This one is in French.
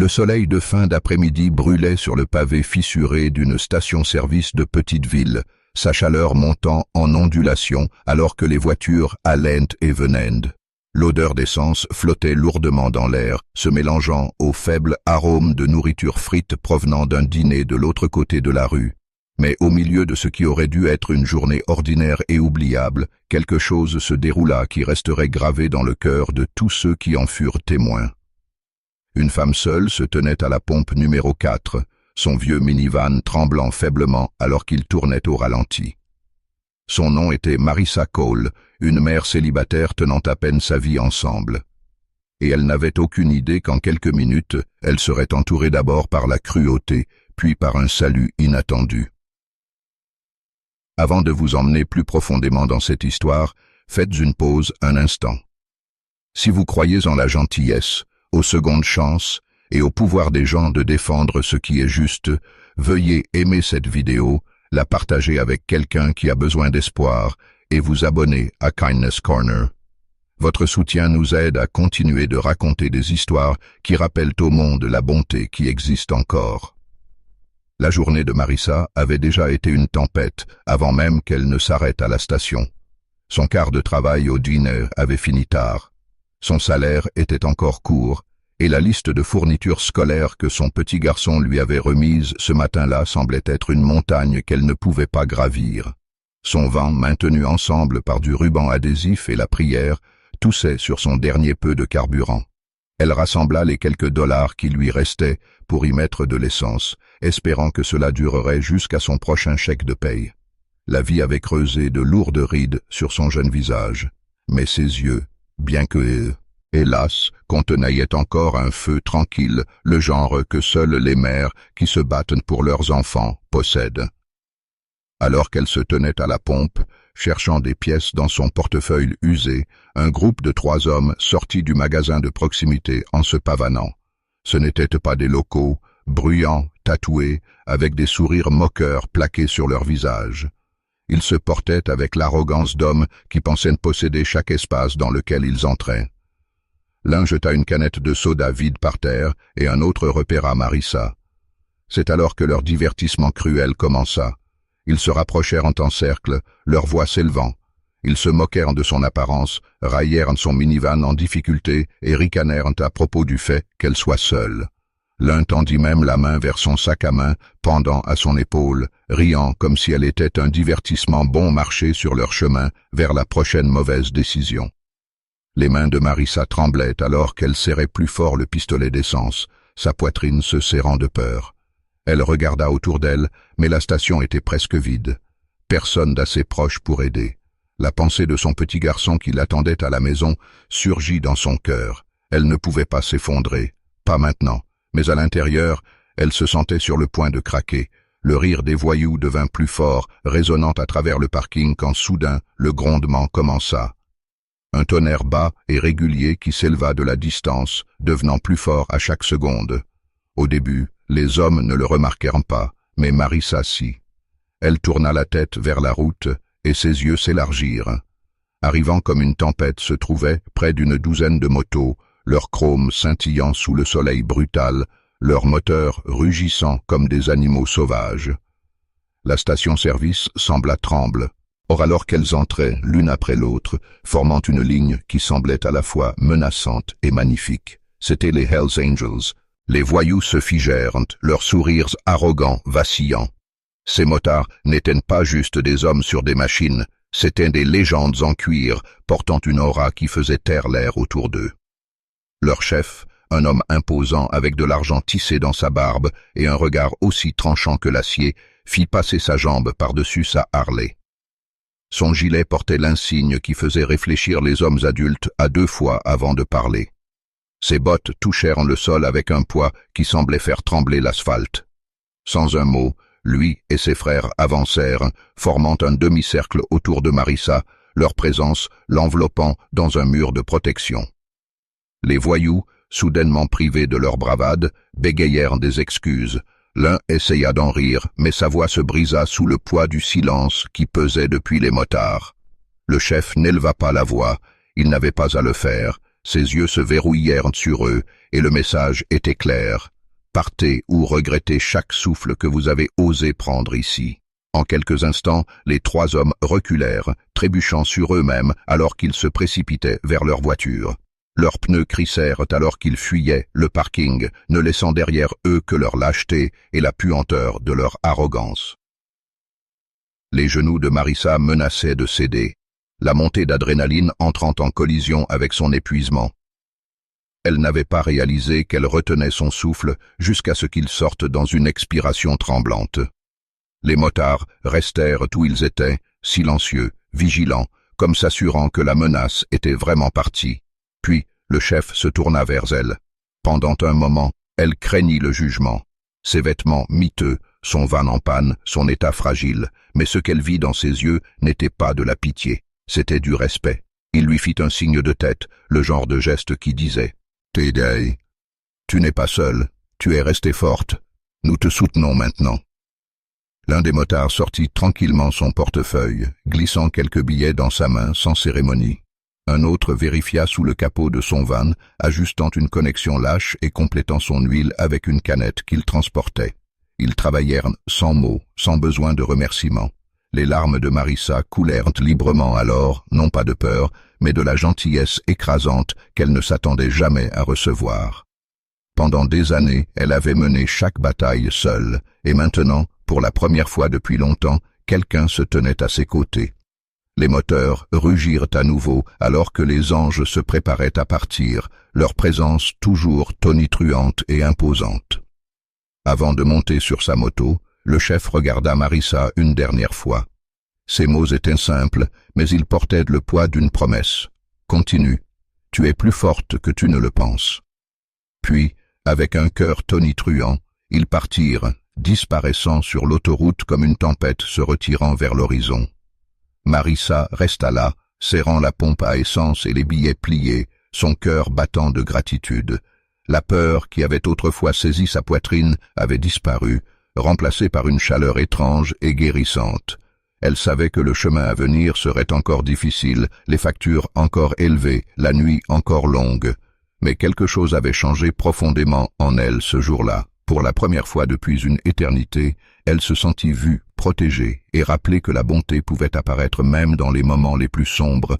Le soleil de fin d'après-midi brûlait sur le pavé fissuré d'une station-service de petite ville, sa chaleur montant en ondulation alors que les voitures allaient et venaient. L'odeur d'essence flottait lourdement dans l'air, se mélangeant au faible arôme de nourriture frite provenant d'un dîner de l'autre côté de la rue. Mais au milieu de ce qui aurait dû être une journée ordinaire et oubliable, quelque chose se déroula qui resterait gravé dans le cœur de tous ceux qui en furent témoins. Une femme seule se tenait à la pompe numéro 4, son vieux minivan tremblant faiblement alors qu'il tournait au ralenti. Son nom était Marissa Cole, une mère célibataire tenant à peine sa vie ensemble. Et elle n'avait aucune idée qu'en quelques minutes, elle serait entourée d'abord par la cruauté, puis par un salut inattendu. Avant de vous emmener plus profondément dans cette histoire, faites une pause un instant. Si vous croyez en la gentillesse, aux secondes chances et au pouvoir des gens de défendre ce qui est juste, veuillez aimer cette vidéo, la partager avec quelqu'un qui a besoin d'espoir et vous abonner à Kindness Corner. Votre soutien nous aide à continuer de raconter des histoires qui rappellent au monde la bonté qui existe encore. La journée de Marissa avait déjà été une tempête avant même qu'elle ne s'arrête à la station. Son quart de travail au dîner avait fini tard. Son salaire était encore court et la liste de fournitures scolaires que son petit garçon lui avait remise ce matin-là semblait être une montagne qu'elle ne pouvait pas gravir. Son vent, maintenu ensemble par du ruban adhésif et la prière, toussait sur son dernier peu de carburant. Elle rassembla les quelques dollars qui lui restaient pour y mettre de l'essence, espérant que cela durerait jusqu'à son prochain chèque de paye. La vie avait creusé de lourdes rides sur son jeune visage, mais ses yeux, bien que, hélas, contenaient encore un feu tranquille, le genre que seules les mères qui se battent pour leurs enfants possèdent. Alors qu'elle se tenait à la pompe, cherchant des pièces dans son portefeuille usé, un groupe de 3 hommes sortit du magasin de proximité en se pavanant. Ce n'étaient pas des locaux, bruyants, tatoués, avec des sourires moqueurs plaqués sur leur visage. Ils se portaient avec l'arrogance d'hommes qui pensaient posséder chaque espace dans lequel ils entraient. L'un jeta une canette de soda vide par terre et un autre repéra Marissa. C'est alors que leur divertissement cruel commença. Ils se rapprochèrent en cercle, leur voix s'élevant. Ils se moquèrent de son apparence, raillèrent son minivan en difficulté et ricanèrent à propos du fait qu'elle soit seule. L'un tendit même la main vers son sac à main pendant à son épaule, riant comme si elle était un divertissement bon marché sur leur chemin vers la prochaine mauvaise décision. Les mains de Marissa tremblaient alors qu'elle serrait plus fort le pistolet d'essence, sa poitrine se serrant de peur. Elle regarda autour d'elle, mais la station était presque vide. Personne d'assez proche pour aider. La pensée de son petit garçon qui l'attendait à la maison surgit dans son cœur. Elle ne pouvait pas s'effondrer, pas maintenant, mais à l'intérieur, elle se sentait sur le point de craquer. Le rire des voyous devint plus fort, résonnant à travers le parking quand soudain le grondement commença. Un tonnerre bas et régulier qui s'éleva de la distance, devenant plus fort à chaque seconde. Au début, les hommes ne le remarquèrent pas, mais Marissa si. Elle tourna la tête vers la route et ses yeux s'élargirent. Arrivant comme une tempête se trouvaient près d'une douzaine de motos, leurs chromes scintillant sous le soleil brutal, leurs moteurs rugissant comme des animaux sauvages. La station-service sembla tremble. Or alors qu'elles entraient l'une après l'autre, formant une ligne qui semblait à la fois menaçante et magnifique, c'étaient les Hells Angels. Les voyous se figèrent, leurs sourires arrogants vacillants. Ces motards n'étaient pas juste des hommes sur des machines, c'étaient des légendes en cuir portant une aura qui faisait taire l'air autour d'eux. Leur chef, un homme imposant avec de l'argent tissé dans sa barbe et un regard aussi tranchant que l'acier, fit passer sa jambe par-dessus sa Harley. Son gilet portait l'insigne qui faisait réfléchir les hommes adultes à 2 fois avant de parler. Ses bottes touchèrent le sol avec un poids qui semblait faire trembler l'asphalte. Sans un mot, lui et ses frères avancèrent, formant un demi-cercle autour de Marissa, leur présence l'enveloppant dans un mur de protection. Les voyous, soudainement privés de leur bravade, bégayèrent des excuses. L'un essaya d'en rire, mais sa voix se brisa sous le poids du silence qui pesait depuis les motards. Le chef n'éleva pas la voix, il n'avait pas à le faire, Ses yeux se verrouillèrent sur eux, et le message était clair. Partez ou regrettez chaque souffle que vous avez osé prendre ici. En quelques instants, les trois hommes reculèrent, trébuchant sur eux-mêmes alors qu'ils se précipitaient vers leur voiture. Leurs pneus crissèrent alors qu'ils fuyaient le parking, ne laissant derrière eux que leur lâcheté et la puanteur de leur arrogance. Les genoux de Marissa menaçaient de céder, la montée d'adrénaline entrant en collision avec son épuisement. Elle n'avait pas réalisé qu'elle retenait son souffle jusqu'à ce qu'il sorte dans une expiration tremblante. Les motards restèrent où ils étaient, silencieux, vigilants, comme s'assurant que la menace était vraiment partie. Puis, le chef se tourna vers elle. Pendant un moment, elle craignit le jugement. Ses vêtements miteux, son van en panne, son état fragile, mais ce qu'elle vit dans ses yeux n'était pas de la pitié, c'était du respect. Il lui fit un signe de tête, le genre de geste qui disait « T'aider. Tu n'es pas seule, tu es restée forte. Nous te soutenons maintenant. » L'un des motards sortit tranquillement son portefeuille, glissant quelques billets dans sa main sans cérémonie. Un autre vérifia sous le capot de son van, ajustant une connexion lâche et complétant son huile avec une canette qu'il transportait. Ils travaillèrent sans mots, sans besoin de remerciements. Les larmes de Marissa coulèrent librement alors, non pas de peur, mais de la gentillesse écrasante qu'elle ne s'attendait jamais à recevoir. Pendant des années, elle avait mené chaque bataille seule, et maintenant, pour la première fois depuis longtemps, quelqu'un se tenait à ses côtés. Les moteurs rugirent à nouveau alors que les anges se préparaient à partir, leur présence toujours tonitruante et imposante. Avant de monter sur sa moto, le chef regarda Marissa une dernière fois. Ses mots étaient simples, mais ils portaient le poids d'une promesse. « Continue, tu es plus forte que tu ne le penses. » Puis, avec un cœur tonitruant, ils partirent, disparaissant sur l'autoroute comme une tempête se retirant vers l'horizon. Marissa resta là, serrant la pompe à essence et les billets pliés, son cœur battant de gratitude. La peur qui avait autrefois saisi sa poitrine avait disparu, remplacée par une chaleur étrange et guérissante. Elle savait que le chemin à venir serait encore difficile, les factures encore élevées, la nuit encore longue. Mais quelque chose avait changé profondément en elle ce jour-là. Pour la première fois depuis une éternité, elle se sentit vue, protégée, et rappelée que la bonté pouvait apparaître même dans les moments les plus sombres,